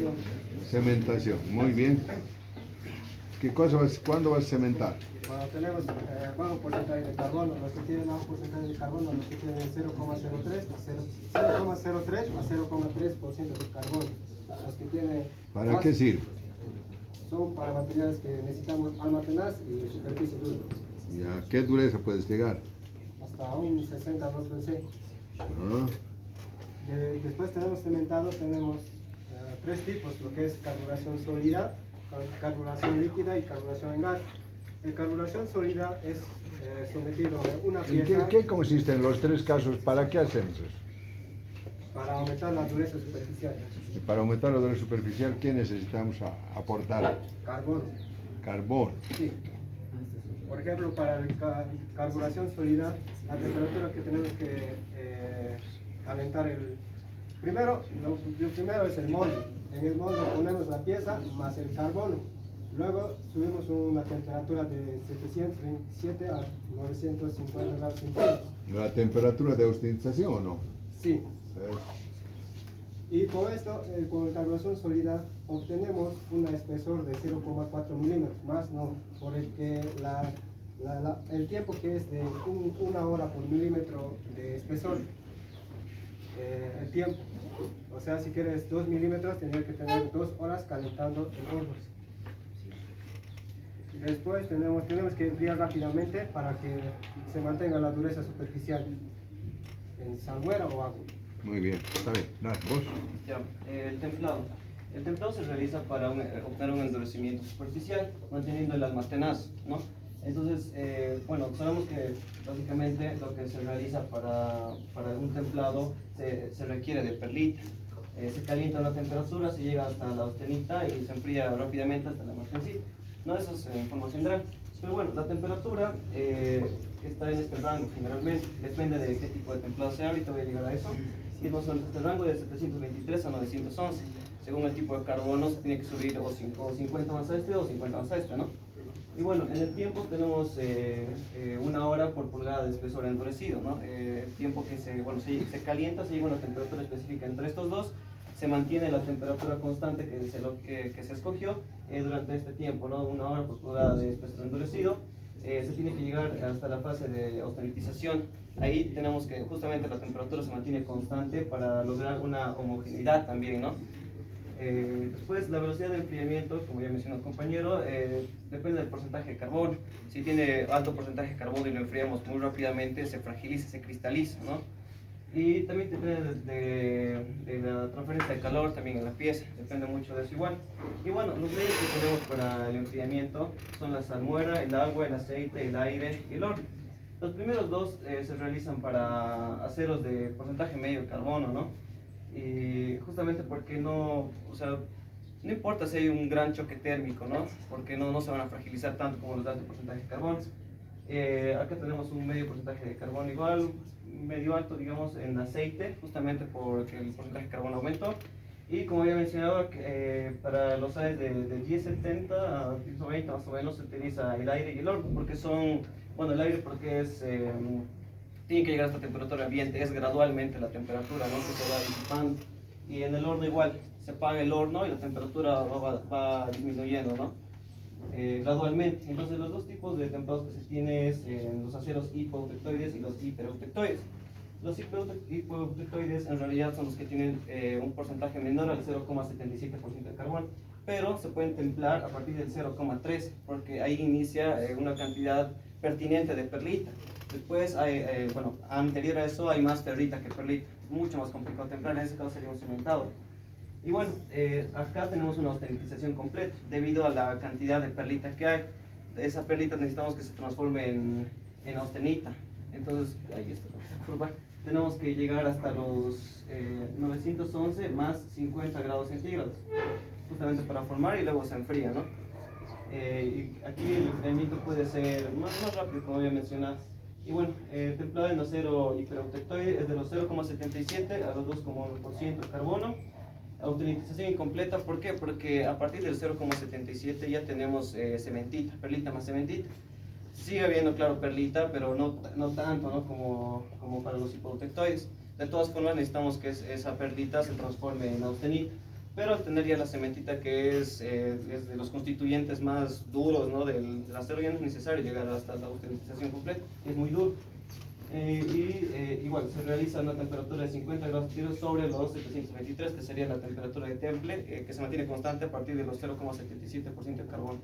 cementación. Cementación, muy bien. ¿Cuándo vas a cementar? Cuando tenemos bajo porcentaje de carbono, los que tienen bajo porcentaje de carbono, los que tienen 0,03 a 0,3% de carbono. Los que tienen ¿Para qué sirve? son para materiales que necesitamos almacenar y superficie dura. ¿Y a qué dureza puedes llegar? Hasta un 62%. Ah, Después tenemos cementado, tenemos tres tipos, lo que es carburación sólida, carburación líquida y carburación en gas. En carburación sólida es sometido a una ¿en pieza qué consisten los tres casos? ¿Para qué hacemos eso? para aumentar la dureza superficial. Y para aumentar la dureza superficial, ¿qué necesitamos aportar? Carbono. Carbón. Sí. Por ejemplo, para la carburación sólida, la temperatura que tenemos que calentar primero, lo primero es el molde. En el molde ponemos la pieza más el carbono. Luego subimos una temperatura de 727 a 950 grados centígrados. ¿La temperatura de austinización o no? Sí. Y con esto, con carburación sólida, obtenemos un espesor de 0,4 milímetros, más no, por el que el tiempo que es de una hora por milímetro de espesor, el tiempo, o sea, si quieres 2 milímetros, tendría que tener 2 horas calentando el horno. Después tenemos que enfriar rápidamente para que se mantenga la dureza superficial en salmuera o agua. Muy bien, está bien. Nada, ¿vos? Ya, el templado. El templado se realiza para obtener un endurecimiento superficial, manteniendo el almacenazo, ¿no? Entonces, bueno, sabemos que básicamente lo que se realiza para un templado se requiere de perlita. Se calienta a una temperatura, se llega hasta la austenita y se enfría rápidamente hasta la margencita. No, eso es información general. Pero bueno, la temperatura está en este rango generalmente, depende de qué tipo de templado sea, ahorita voy a llegar a eso. Y este rango de 723 a 911. Según el tipo de carbono se tiene que subir o 50 más a este o 50 más a este, ¿no? Y bueno, en el tiempo tenemos una hora por pulgada de espesor endurecido, ¿no? El tiempo que se calienta, se llega a una temperatura específica entre estos dos, se mantiene la temperatura constante que se escogió durante este tiempo, ¿no? Una hora por pulgada de espesor endurecido. Se tiene que llegar hasta la fase de austenitización. Ahí tenemos que justamente la temperatura se mantiene constante para lograr una homogeneidad también, ¿no? Después, la velocidad de enfriamiento, como ya mencionó el compañero, depende del porcentaje de carbono. Si tiene alto porcentaje de carbono y lo enfriamos muy rápidamente, se fragiliza, se cristaliza, ¿no? Y también depende de la transferencia de calor también en la pieza, depende mucho de eso igual. Y bueno, los medios que tenemos para el enfriamiento son la salmuera, el agua, el aceite, el aire y el horno. Los primeros dos se realizan para aceros de porcentaje medio de carbono, ¿no? Y justamente porque no, o sea, no importa si hay un gran choque térmico, ¿no? Porque no se van a fragilizar tanto como los de alto porcentaje de carbono. Acá tenemos un medio porcentaje de carbono igual, medio alto, digamos, en aceite, justamente porque el porcentaje de carbono aumentó. Y como había mencionado, para los aires de 1070 a 120 más o menos se utiliza el aire y el horno, porque son, bueno, el aire porque tiene que llegar a esta temperatura ambiente, es gradualmente la temperatura, ¿no? Que se va disipando. Y en el horno igual, se apaga el horno y la temperatura va disminuyendo, ¿no? Gradualmente. Entonces los dos tipos de templados que se tienen es los aceros hipoeutectoides y los hipereutectoides. Los hipoeutectoides en realidad son los que tienen un porcentaje menor al 0,77% de carbono, pero se pueden templar a partir del 0,3 porque ahí inicia una cantidad pertinente de perlita. Después, bueno, anterior a eso hay más perlita que perlita, mucho más complicado templar, en ese caso sería un cementado. Y bueno, acá tenemos una austenitización completa debido a la cantidad de perlita que hay. Esa perlita necesitamos que se transforme en austenita. Entonces, ahí está la curva. Tenemos que llegar hasta los 911 más 50 grados centígrados, justamente para formar y luego se enfría, ¿no? Y aquí el enfriamiento puede ser más rápido, como había mencionado. Y bueno, templado en acero hipereutectoide es de los 0,77 a los 2,1% de carbono. Austenitización incompleta, ¿por qué? Porque a partir del 0,77 ya tenemos cementita, perlita más cementita. Sigue habiendo, claro, perlita, pero no tanto, ¿no? como para los hipoeutectoides. De todas formas, necesitamos que esa perlita se transforme en austenita. pero al tener ya la cementita que es de los constituyentes más duros, ¿no? Del acero, ya no es necesario llegar hasta la utilización completa, es muy duro. Igual se realiza a una temperatura de 50 grados centígrados sobre los 723, que sería la temperatura de temple, que se mantiene constante a partir de los 0,77% de carbono.